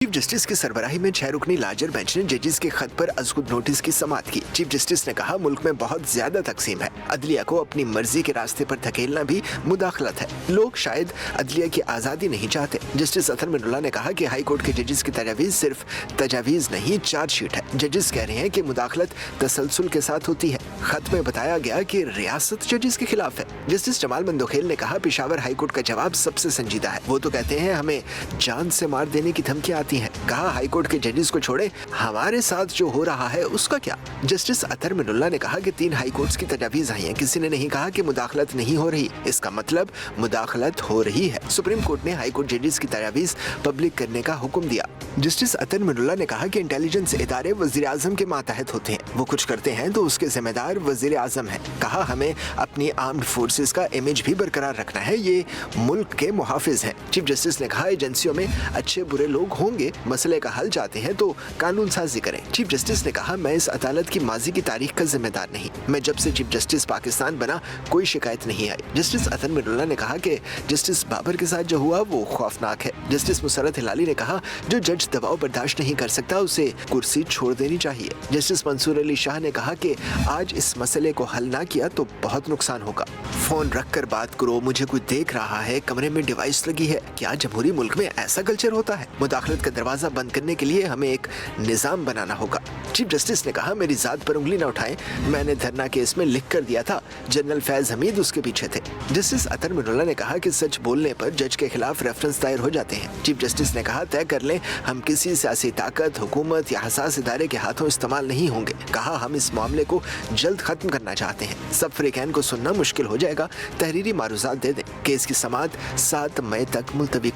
Chief justice की सरबराही में 6 रुकनी larger bench ने जजेस के खत पर अज़खुद नोटिस की समाअत की। चीफ जस्टिस ने कहा, मुल्क में बहुत ज्यादा तकसीम है, अदलिया को अपनी मर्जी के रास्ते पर धकेलना भी मुदाखलत है। लोग शायद अदलिया की आजादी नहीं चाहते। जस्टिस अतर मिनुल्लाह ने कहा कि हाई कोर्ट के जजेस की तजावीज सिर्फ तजावीज नहीं, चार्जशीट है। जजेस कह रहे हैं कि मुदाखलत तसलसल के साथ होती है। खत में बताया गया कि रियासत जजेस के खिलाफ है। जस्टिस जमाल मंदोखेल ने कहा, पेशावर हाई कोर्ट का जवाब सबसे संजीदा है। वो तो कहते हैं हमें जान से मार देने की धमकियां आती हैं। कहा, हाई कोर्ट के जजेस को छोड़े, हमारे साथ जो हो रहा है उसका क्या। जस्टिस अतर मिनुल्लाह ने कहा कि 3 हाई कोर्ट्स की तजावीज आई हैं। किसी ने नहीं कहा कि मुदाखलत नहीं हो रही, इसका मतलब मुदाखलत हो रही है। सुप्रीम कोर्ट ने हाई कोर्ट जजेस की तजावीज पब्लिक करने का हुक्म दिया। जस्टिस अतर मिनुल्लाह ने कहा कि इंटेलिजेंस इदारे वजीर आजम के मातहत होते हैं, वो कुछ करते हैं तो उसके जिम्मेदार वजीर आजम है। कहा, हमें अपनी आर्म्ड फोर्सेस का इमेज भी बरकरार रखना है, ये मुल्क के मुहाफिज हैं। चीफ जस्टिस ने कहा, एजेंसियों में अच्छे बुरे लोग होंगे, मसले का हल चाहते हैं तो कानून साजी करें। चीफ जस्टिस ने कहा, मैं इस अदालत की माजी की तारीख का जिम्मेदार नहीं, मैं जब से चीफ जस्टिस पाकिस्तान बना कोई शिकायत नहीं आई। जस्टिस अतर मिनुल्लाह ने कहा कि जस्टिस बाबर के साथ जो हुआ वो खौफनाक है। जस्टिस मुसर्रत हिलाली ने कहा, जो जज दबाव बर्दाश्त नहीं कर सकता उसे कुर्सी छोड़ देनी चाहिए। जस्टिस मंसूर अली शाह ने कहा कि आज इस मसले को हल ना किया तो बहुत नुकसान होगा। फोन रख कर बात करो, मुझे कोई देख रहा है, कमरे में डिवाइस लगी है। क्या जमहूरी मुल्क में ऐसा कल्चर होता है? मुदाखलत का दरवाजा बंद करने के लिए हमें एक निजाम बनाना होगा। चीफ जस्टिस ने कहा, मेरी जात पर उंगली न उठाएं, मैंने धरना केस में लिख कर दिया था, जनरल फैज हमीद उसके पीछे थे। जस्टिस अतर मिनुल्लाह ने कहा कि सच बोलने पर जज के खिलाफ रेफरेंस दायर हो जाते हैं। चीफ जस्टिस ने कहा, तय कर लें हम किसी सियासी ताकत, हुकूमत या हसास इदारे के हाथों इस्तेमाल नहीं होंगे। कहा, हम इस मामले को जल्द खत्म करना चाहते हैं। सब फ्रीकैन को सुनना मुश्किल हो जाएगा, तहरीरी मारूजात दे दें। केस की समाअत 7 मई तक मुलतवी